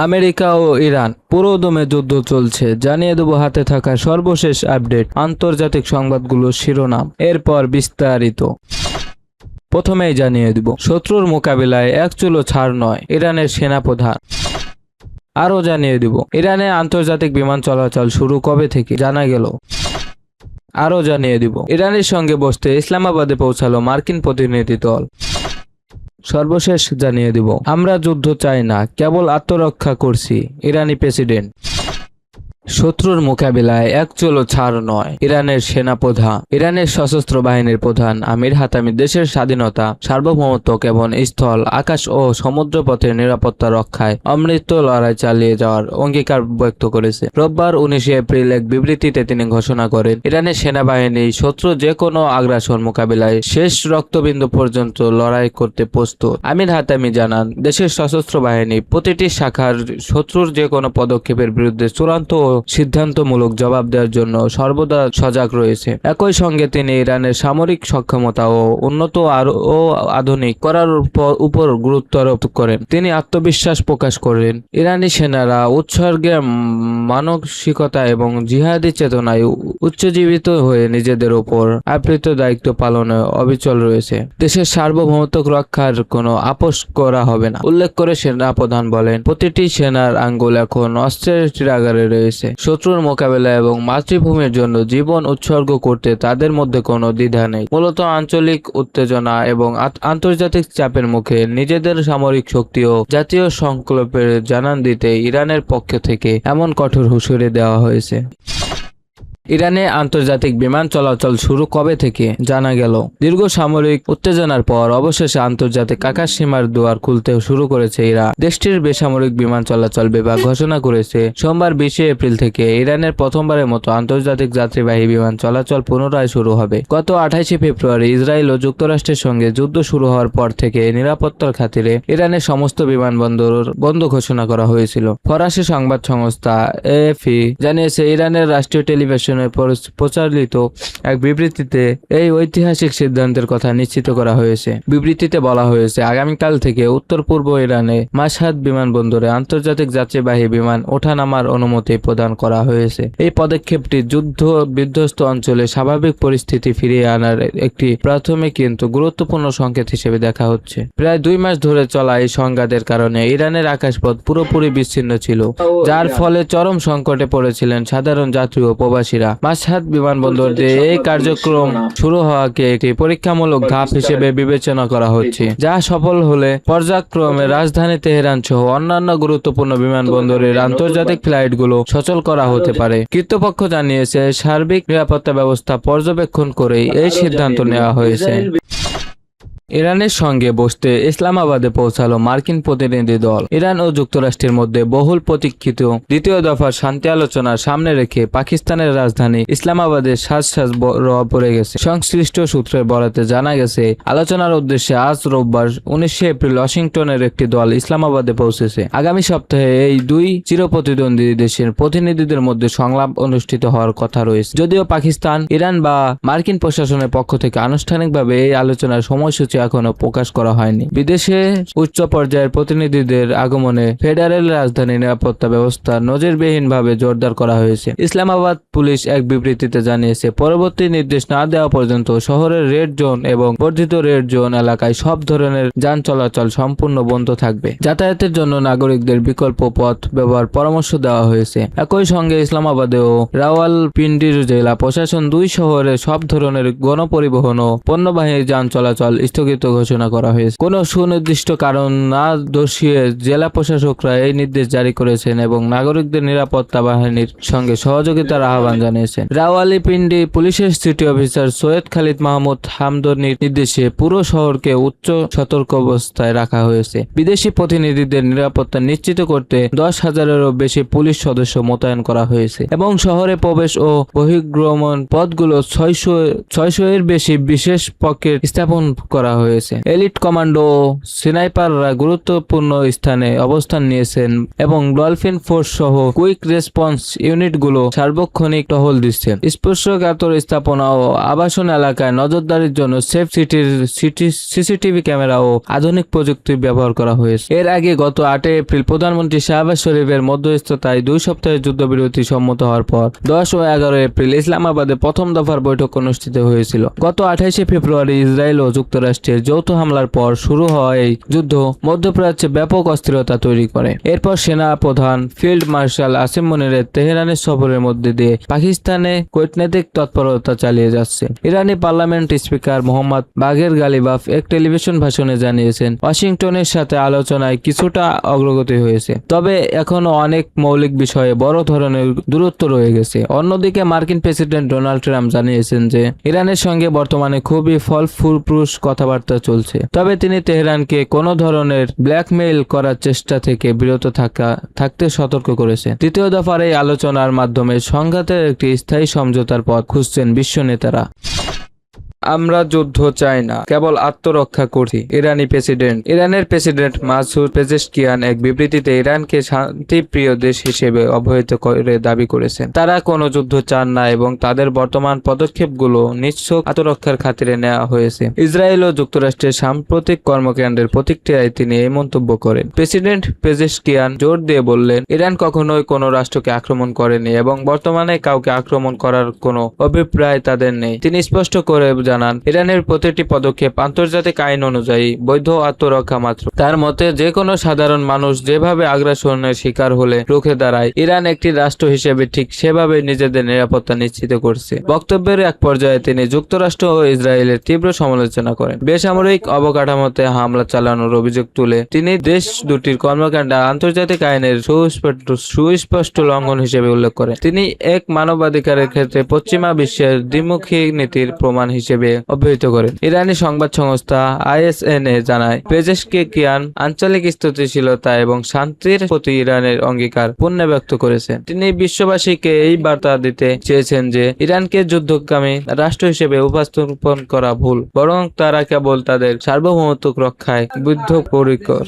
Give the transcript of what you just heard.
America ও Iran পুরোদমে যুদ্ধ চলছে, জানিয়ে দেব হাতে থাকা সর্বশেষ আপডেট, আন্তর্জাতিক সংবাদগুলোর শিরোনাম, এরপর বিস্তারিত। প্রথমেই জানিয়ে দিব, শত্রুর মোকাবিলায় এক চুলো ছাড় নয় ইরানের সেনাপ্রধান। আরও জানিয়ে দিব, ইরানে আন্তর্জাতিক বিমান চলাচল শুরু কবে থেকে জানা গেল। আরও জানিয়ে দিব, ইরানের সঙ্গে বসতে ইসলামাবাদে পৌঁছালো মার্কিন প্রতিনিধি দল। সর্বশেষ জানিয়ে দিব, আমরা যুদ্ধ চাই না, কেবল আত্মরক্ষা করছি, ইরানি প্রেসিডেন্ট। শত্রুর মোকাবিলায় এক চুলো ছাড় নয় ইরানের সেনাপ্রধান। ইরানের সশস্ত্র বাহিনীর প্রধান আমির হাতামি দেশের স্বাধীনতা, সার্বভৌমত্ব এবং স্থল, আকাশ ও সমুদ্রপথের নিরাপত্তা রক্ষায় অমৃত্যু লড়াই চালিয়ে যাওয়ার অঙ্গীকার ব্যক্ত করেছে। রোববার 19 এপ্রিল এক বিবৃতিতে তিনি ঘোষণা করেন, ইরানের সেনাবাহিনী শত্রু যে কোনো আগ্রাসন মোকাবিলায় শেষ রক্তবিন্দু পর্যন্ত লড়াই করতে প্রস্তুত। আমির হাতামি জানান, দেশের সশস্ত্র বাহিনী প্রতিটি শাখার শত্রুর যে কোনো পদক্ষেপের বিরুদ্ধে চূড়ান্ত ও সিদ্ধান্তমূলক জবাব দেওয়ার জন্য সর্বদা সজাগ রয়েছে। একই সঙ্গে তিনি ইরানের সামরিক সক্ষমতা ও উন্নত ও আধুনিক করার উপর গুরুত্ব আরোপ করেন। তিনি আত্মবিশ্বাস প্রকাশ করেন, ইরানি সেনারা উৎসর্গের মানসিকতা এবং জিহাদি চেতনায় উচ্চজীবিত হয়ে নিজেদের উপর আবৃত দায়িত্ব পালনে অবিচল রয়েছে। দেশের সার্বভৌমত্ব রক্ষার কোনো আপোষ করা হবে না। উল্লেখ করে সেনা প্রধান বলেন, প্রতিটি সেনার আঙ্গুল এখন অস্ত্রের চিরাগারে রয়েছে। শত্রুর মোকাবেলা এবং মাতৃভূমির জন্য জীবন উৎসর্গ করতে তাদের মধ্যে কোনো দ্বিধা নেই। মূলত আঞ্চলিক উত্তেজনা এবং আন্তর্জাতিক চাপের মুখে নিজেদের সামরিক শক্তি ও জাতীয় সংকল্পের জানান দিতে ইরানের পক্ষ থেকে এমন কঠোর হুঁশিয়ারি দেওয়া হয়েছে। ইরানে আন্তর্জাতিক বিমান চলাচল শুরু কবে থেকে জানা গেল। দীর্ঘ সামরিক উত্তেজনার পর অবশেষে আন্তর্জাতিক আকাশ সীমার দুয়ার খুলতে শুরু করেছে ইরান। দেশটির বেসামরিক বিমান চলাচল বিভাগ ঘোষণা করেছে, সোমবার 20 এপ্রিল থেকে ইরানের প্রথমবারের মতো আন্তর্জাতিক যাত্রীবাহী বিমান চলাচল পুনরায় শুরু হবে। গত 28 ফেব্রুয়ারি ইসরায়েল ও যুক্তরাষ্ট্রের সঙ্গে যুদ্ধ শুরু হওয়ার পর থেকে নিরাপত্তার খাতিরে ইরানের সমস্ত বিমানবন্দর বন্ধ ঘোষণা করা হয়েছিল। ফরাসি সংবাদ সংস্থা এএফপি জানিয়েছে, ইরানের রাষ্ট্রীয় টেলিভিশন প্রচারিত এক বিবৃতিতে এই ঐতিহাসিক সিদ্ধান্তের কথা নিশ্চিত করা হয়েছে। বিবৃতিতে বলা হয়েছে, আগামীকাল থেকে উত্তর পূর্ব ইরানে মাশহাদ বিমানবন্দরে আন্তর্জাতিক যাত্রীবাহী বিমান ওঠানামার অনুমতি প্রদান করা হয়েছে। এই পদক্ষেপটি যুদ্ধ বিধ্বস্ত অঞ্চলে স্বাভাবিক পরিস্থিতি ফিরিয়ে আনার একটি প্রাথমিক কিন্তু গুরুত্বপূর্ণ সংকেত হিসেবে দেখা হচ্ছে। প্রায় 2 মাস ধরে চলা এই সংঘাতের কারণে ইরানের আকাশপথ পুরোপুরি বিচ্ছিন্ন ছিল, যার ফলে চরম সংকটে পড়েছিলেন সাধারণ যাত্রী ও প্রবাসীরা। মাশহাদ বিমানবন্দর দিয়ে এই কার্যক্রম শুরু হওয়াকে একটি পরীক্ষামূলক ধাপ হিসেবে বিবেচনা করা হচ্ছে, যা সফল হলে পর্যায়ক্রমে রাজধানী তেহরান সহ অন্যান্য গুরুত্বপূর্ণ বিমানবন্দরের আন্তর্জাতিক ফ্লাইটগুলো সচল করা হতে পারে। কর্তৃপক্ষ জানিয়েছে, সার্বিক নিরাপত্তা ব্যবস্থা পর্যবেক্ষণ করেই এই সিদ্ধান্ত নেওয়া হয়েছে। ইরানের সঙ্গে বসতে ইসলামাবাদে পৌঁছালো মার্কিন প্রতিনিধি দল। ইরান ও যুক্তরাষ্ট্রের মধ্যে বহুল প্রতীক্ষিত দ্বিতীয় দফার শান্তি আলোচনার সামনে রেখে পাকিস্তানের রাজধানী ইসলামাবাদে সাজ রওয়া পড়ে গেছে। সংশ্লিষ্ট সূত্রের বরাতে জানা গেছে, আলোচনার উদ্দেশ্যে আজ রোববার 19 এপ্রিল ওয়াশিংটনের একটি দল ইসলামাবাদে পৌঁছেছে। আগামী সপ্তাহে এই দুই চিরপ্রতিদ্বন্দ্বী দেশের প্রতিনিধিদের মধ্যে সংলাপ অনুষ্ঠিত হওয়ার কথা রয়েছে। যদিও পাকিস্তান, ইরান বা মার্কিন প্রশাসনের পক্ষ থেকে আনুষ্ঠানিকভাবে এই আলোচনার সময়সূচি এখনো প্রকাশ করা হয়নি। বিদেশে উচ্চ পর্যায়ের প্রতিনিধিদের আগমনে ফেডারেল রাজধানী নিরাপত্তা ব্যবস্থা নজিরবিহীনভাবে জোরদার করা হয়েছে। ইসলামাবাদ পুলিশ এক বিবৃতিতে জানিয়েছে, পরবর্তী নির্দেশ না দেওয়া পর্যন্ত শহরের রেড জোন এবং বর্ধিত রেড জোন এলাকায় সব ধরনের যান চলাচল সম্পূর্ণ বন্ধ থাকবে। যাতায়াতের জন্য নাগরিকদের বিকল্প পথ ব্যবহার পরামর্শ দেওয়া হয়েছে। একই সঙ্গে ইসলামাবাদে ও রাওয়ালপিন্ডির জেলা প্রশাসন দুই শহরে সব ধরনের গণপরিবহন ও পণ্যবাহী যান চলাচল স্থগিত ঘোষণা করা হয়েছে। কোনো সুনির্দিষ্ট কারণ না দর্শিয়ে জেলা প্রশাসকরা এই নির্দেশ জারি করেছেন এবং নাগরিকদের নিরাপত্তা বাহিনীর সঙ্গে সহযোগিতার আহ্বান জানিয়েছেন। রাওয়ালপিন্ডি পুলিশের সিটি অফিসার সৈয়দ খালিদ মাহমুদ হামদনির নির্দেশে পুরো শহরকে উচ্চ সতর্ক অবস্থায় রাখা হয়েছে। বিদেশি প্রতিনিধিদের নিরাপত্তা নিশ্চিত করতে 10,000-এরও বেশি পুলিশ সদস্য মোতায়েন করা হয়েছে এবং শহরে প্রবেশ ও বহির্গমন পথগুলো 600 এর বেশি বিশেষ পকেট স্থাপন করা করা হয়েছে। এলিট কমান্ডো ও স্নাইপাররা গুরুত্বপূর্ণ স্থানে অবস্থান নিয়েছেন এবং ডলফিন ফোর্স সহ কুইক রেসপন্স ইউনিটগুলো সার্বক্ষণিক টহল দিচ্ছে। স্পর্শকাতর স্থাপনা ও আবাসন এলাকায় নজরদারির জন্য সেফ সিটির সিসিটিভি ক্যামেরা ও আধুনিক প্রযুক্তি ব্যবহার করা হয়েছে। এর আগে গত 8 এপ্রিল প্রধানমন্ত্রী শাহবাজ শরীফের মধ্যস্থতায় 2 সপ্তাহের যুদ্ধবিরতি সম্মত হওয়ার পর 10 ও 11 এপ্রিল ইসলামাবাদে প্রথম দফার বৈঠক অনুষ্ঠিত হয়েছিল। গত 28 ফেব্রুয়ারি ইসরায়েল ও যুক্তরাষ্ট্রের যৌথ হামলার পর শুরু হওয়া এই যুদ্ধ মধ্যপ্রাচ্যে ব্যাপক অস্থিরতা তৈরি করে। এরপর সেনা প্রধান ফিল্ড মার্শাল আসিম মনিরের তেহরানের সফরের মধ্যে দিয়ে পাকিস্তানে কূটনৈতিক তৎপরতা চালিয়ে যাচ্ছে। ইরানি পার্লামেন্ট স্পিকার মোহাম্মদ বাগের গালিবাফ এক টেলিভিশন ভাষণে জানিয়েছেন, ওয়াশিংটনের সাথে আলোচনায় কিছুটা অগ্রগতি হয়েছে, তবে এখনো অনেক মৌলিক বিষয়ে বড় ধরনের দূরত্ব রয়ে গেছে। অন্যদিকে মার্কিন প্রেসিডেন্ট ডোনাল্ড ট্রাম্প জানিয়েছেন যে ইরানের সঙ্গে বর্তমানে খুবই ফলপ্রসূ কথাবার্তা চলছে, তবে তিনি তেহরানকে কোনো ধরনের ব্ল্যাকমেইল করার চেষ্টা থেকে বিরত থাকতে সতর্ক করেছেন। তৃতীয় দফার এই আলোচনার মাধ্যমে সংঘাতের একটি স্থায়ী সমঝোতার পথ খুঁজছেন বিশ্ব নেতারা। আমরা যুদ্ধ চাই না, কেবল আত্মরক্ষা করছি। ইরানের প্রেসিডেন্ট মাসুদ পেজেশকিয়ান এক বিবৃতিতে ইরানকে শান্তিপ্রিয় দেশ হিসেবে অবহিত করে দাবি করেছেন। তারা কোনো যুদ্ধ চান না এবং তাদের বর্তমান পদক্ষেপগুলো নিছক আত্মরক্ষার খাতিরে নেওয়া হয়েছে। ইসরায়েল ও যুক্তরাষ্ট্রের সাম্প্রতিক কর্মকাণ্ডের প্রতিক্রিয়ায় তিনি এই মন্তব্য করেন। প্রেসিডেন্ট পেজেশকিয়ান জোর দিয়ে বললেন, ইরান কখনোই কোনো রাষ্ট্রকে আক্রমণ করেনি এবং বর্তমানে কাউকে আক্রমণ করার কোনো অভিপ্রায় তাদের নেই। তিনি স্পষ্ট করে জানান, ইরানের প্রতিটি পদক্ষেপ আন্তর্জাতিক আইন অনুযায়ী বৈধ আত্মরক্ষা মাত্র। তার মতে, যে কোনো সাধারণ মানুষ যেভাবে আগ্রাসনের শিকার হলে রুখে দাঁড়ায়, ইরান একটি রাষ্ট্র হিসেবে ঠিক সেভাবে নিজেদের নিরাপত্তা নিশ্চিত করছে। বক্তব্যের এক পর্যায়ে তিনি যুক্তরাষ্ট্র ও ইসরায়েলের তীব্র সমালোচনা করেন। বেসামরিক অবকাঠামোতে হামলা চালানোর অভিযোগ তুলে তিনি দেশ দুটির কর্মকাণ্ড আন্তর্জাতিক আইনের সুস্পষ্ট লঙ্ঘন হিসেবে উল্লেখ করেন। তিনি এক মানবাধিকারের ক্ষেত্রে পশ্চিমা বিশ্বের দ্বিমুখী নীতির প্রমাণ হিসেবে অভিহিত করেন। ইরানি সংবাদ সংস্থা ISNA জানায়, পেজেশকিয়ান আঞ্চলিক স্থিতিশীলতা এবং শান্তির প্রতি ইরানের অঙ্গীকার পুনর্ব্যক্ত করেছেন। তিনি বিশ্ববাসীকে এই বার্তা দিতে চেয়েছেন যে ইরানকে যুদ্ধকামী রাষ্ট্র হিসেবে উপস্থাপন করা ভুল, বরং তারা কেবল তাদের সার্বভৌমত্ব রক্ষায় বদ্ধপরিকর।